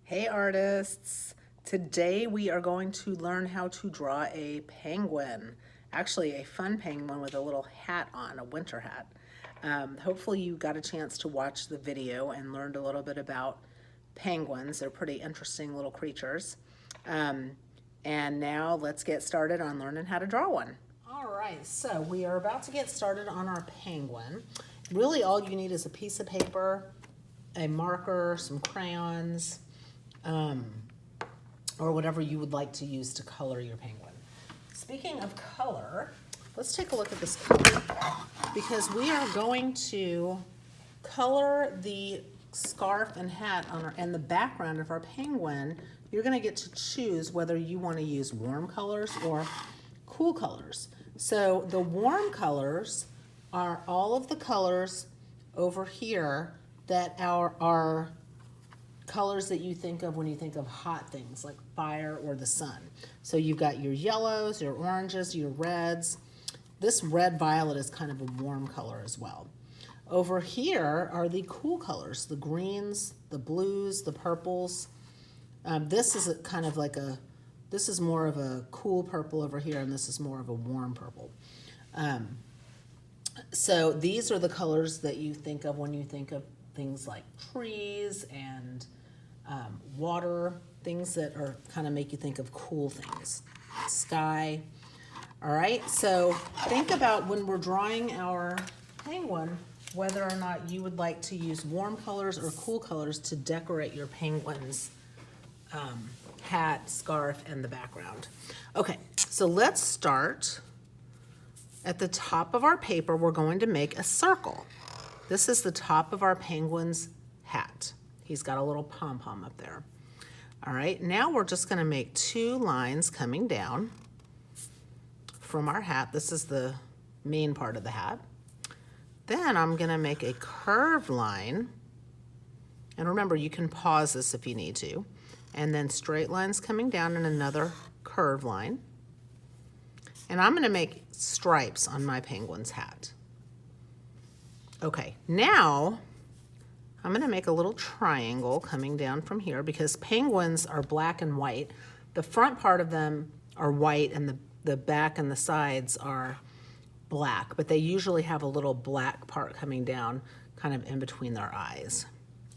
Hey artists! Today we are going to learn how to draw a penguin. Actually, a fun penguin with a little hat on, a winter hat. Hopefully you got a chance to watch the video and learned a little bit about penguins. They're pretty interesting little creatures. Um, and now let's get started on learning how to draw one. All right, so we are about to get started on our penguin. Really all you need is a piece of paper, a marker, some crayons, or whatever you would like to use to color your penguin. Speaking of color, let's take a look at this color because we are going to color the scarf and hat on and the background of our penguin. You're going to get to choose whether you want to use warm colors or cool colors. So the warm colors are all of the colors over here that are colors that you think of when you think of hot things like fire or the sun. So you've got your yellows, your oranges, your reds. This red violet is kind of a warm color as well. Over here are the cool colors, the greens, the blues, the purples. This is this is more of a cool purple over here, and this is more of a warm purple. So these are the colors that you think of when you think of things like trees and water, things that are kind of make you think of cool things, sky. All right, so think about when we're drawing our penguin, whether or not you would like to use warm colors or cool colors to decorate your penguin's hat, scarf, and the background. Okay, so let's start. At the top of our paper, we're going to make a circle. This is the top of our penguin's hat. He's got a little pom-pom up there. All right, now we're just gonna make two lines coming down from our hat. This is the main part of the hat. Then I'm gonna make a curved line. And remember, you can pause this if you need to. And then straight lines coming down and another curved line. And I'm gonna make stripes on my penguin's hat. Okay, now I'm gonna make a little triangle coming down from here because penguins are black and white. The front part of them are white and the back and the sides are black, but they usually have a little black part coming down kind of in between their eyes.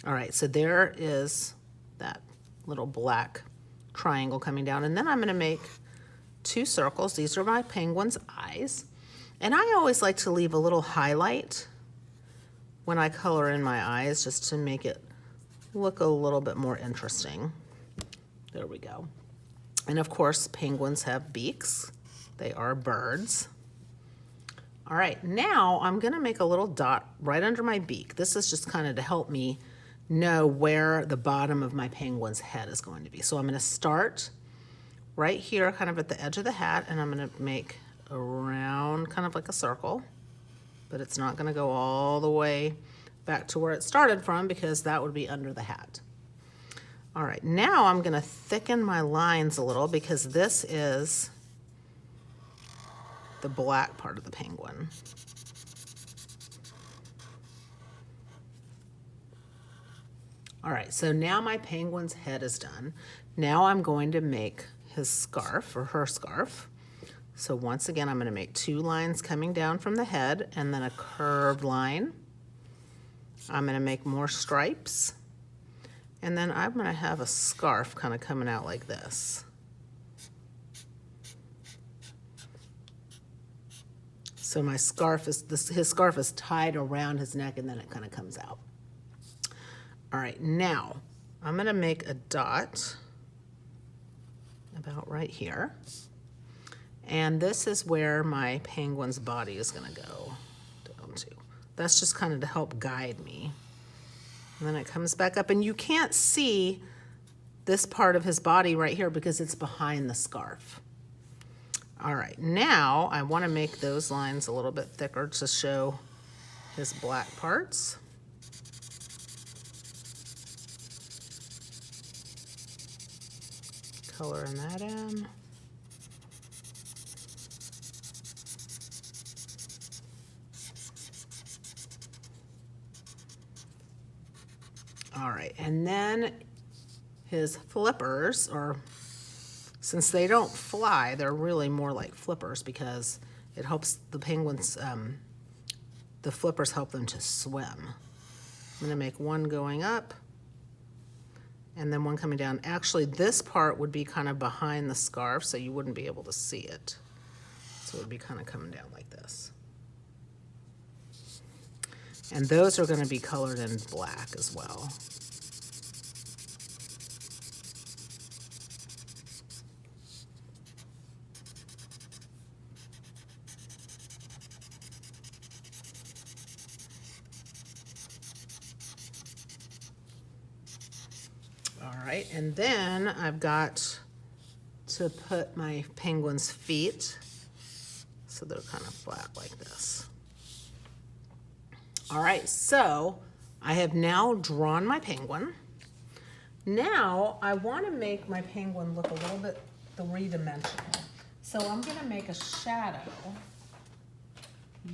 All right, so there is that little black triangle coming down, and then I'm gonna make two circles. These are my penguin's eyes. And I always like to leave a little highlight when I color in my eyes just to make it look a little bit more interesting. There we go. And of course, penguins have beaks. They are birds. All right, now I'm gonna make a little dot right under my beak. This is just kind of to help me know where the bottom of my penguin's head is going to be. So I'm gonna start right here, kind of at the edge of the hat, and I'm gonna make a round, kind of like a circle, but it's not gonna go all the way back to where it started from because that would be under the hat. All right, now I'm gonna thicken my lines a little because this is the black part of the penguin. All right, so now my penguin's head is done. Now I'm going to make his scarf or her scarf. So once again, I'm gonna make two lines coming down from the head and then a curved line. I'm gonna make more stripes. And then I'm gonna have a scarf kind of coming out like this. So my scarf is, his scarf is tied around his neck and then it kind of comes out. All right, now I'm gonna make a dot about right here. And this is where my penguin's body is gonna go down to. That's just kind of to help guide me. And then it comes back up, and you can't see this part of his body right here because it's behind the scarf. All right, now I wanna make those lines a little bit thicker to show his black parts. Coloring that in. All right, and then his flippers, or since they don't fly, they're really more like flippers because it helps the penguins, the flippers help them to swim. I'm gonna make one going up and then one coming down. Actually, this part would be kind of behind the scarf, so you wouldn't be able to see it. So it would be kind of coming down like this. And those are gonna be colored in black as well. All right, and then I've got to put my penguin's feet so they're kind of flat like this. All right, so I have now drawn my penguin. Now I want to make my penguin look a little bit three-dimensional. So I'm going to make a shadow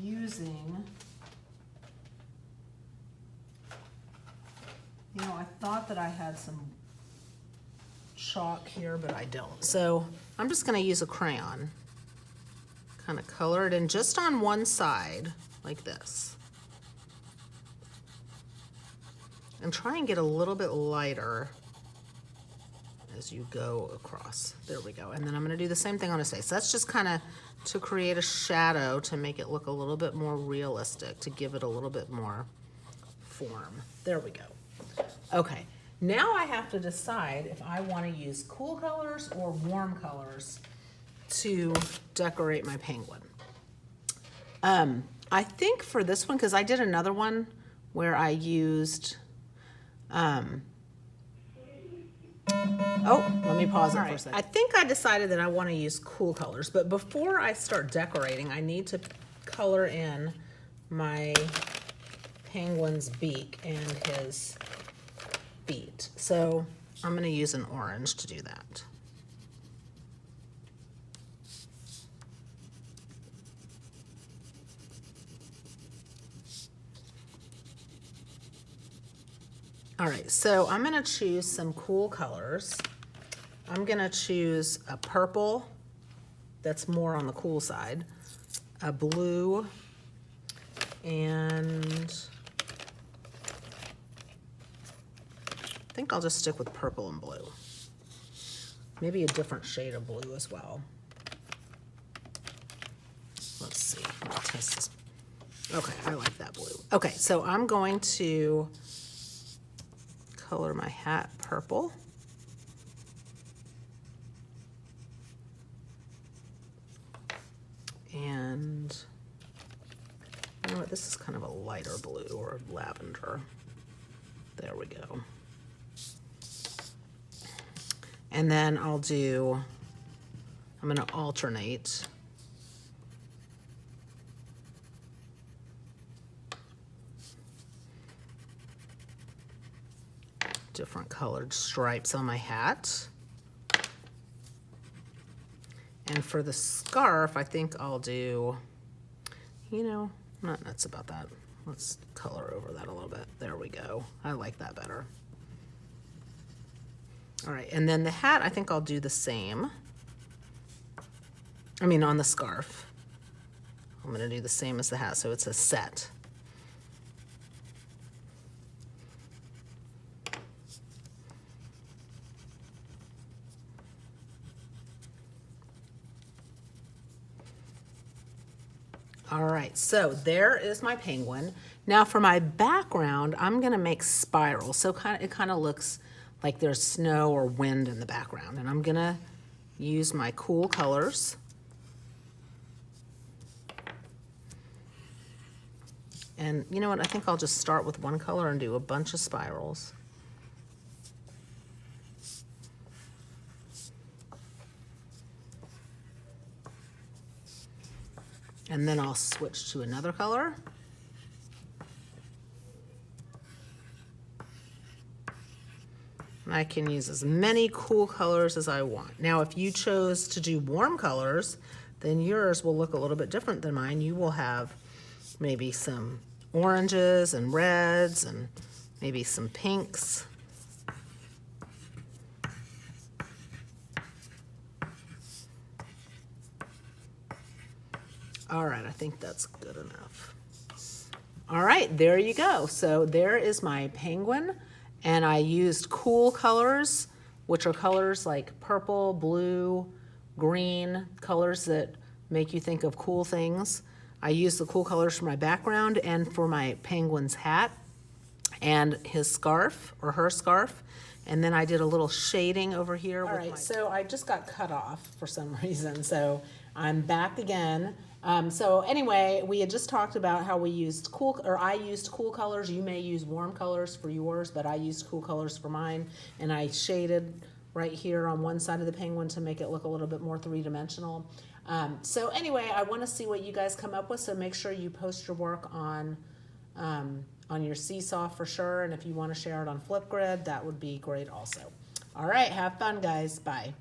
using, you know, I thought that I had some chalk here, but I don't. So I'm just going to use a crayon, kind of color it in just on one side like this. And try and get a little bit lighter as you go across. There we go. And then I'm going to do the same thing on his face. That's just kind of to create a shadow to make it look a little bit more realistic, to give it a little bit more form. There we go. Okay, now I have to decide if I want to use cool colors or warm colors to decorate my penguin. I think for this one, because I did another one where I used, oh, let me pause it for a second. I think I decided that I want to use cool colors, but before I start decorating, I need to color in my penguin's beak and his feet. So I'm going to use an orange to do that. All right, so I'm gonna choose some cool colors. I'm gonna choose a purple that's more on the cool side, a blue, and I think I'll just stick with purple and blue. Maybe a different shade of blue as well. Let's see, I'll test this. Okay, I like that blue. Okay, so I'm going to color my hat purple. And you know what, this is kind of a lighter blue or lavender. There we go. And then I'm gonna alternate. Different colored stripes on my hat. And for the scarf, I think I'll do, you know, I'm not nuts about that. Let's color over that a little bit. There we go. I like that better. All right, and then the hat, I think I'll do the same. I mean, on the scarf. I'm gonna do the same as the hat, so it's a set. All right, so there is my penguin. Now for my background, I'm gonna make spirals. So it kind of looks like there's snow or wind in the background. And I'm gonna use my cool colors. And you know what, I think I'll just start with one color and do a bunch of spirals. And then I'll switch to another color. And I can use as many cool colors as I want. Now, if you chose to do warm colors, then yours will look a little bit different than mine. You will have maybe some oranges and reds and maybe some pinks. All right, I think that's good enough. All right, there you go. So there is my penguin, and I used cool colors, which are colors like purple, blue, green, colors that make you think of cool things. I used the cool colors for my background and for my penguin's hat and his scarf or her scarf. And then I did a little shading over here. All right, so I just got cut off for some reason. So I'm back again. So anyway, we had just talked about how we used I used cool colors. You may use warm colors for yours, but I used cool colors for mine. And I shaded right here on one side of the penguin to make it look a little bit more three-dimensional. So anyway, I want to see what you guys come up with. So make sure you post your work on your Seesaw for sure. And if you want to share it on Flipgrid, that would be great also. All right, have fun, guys. Bye.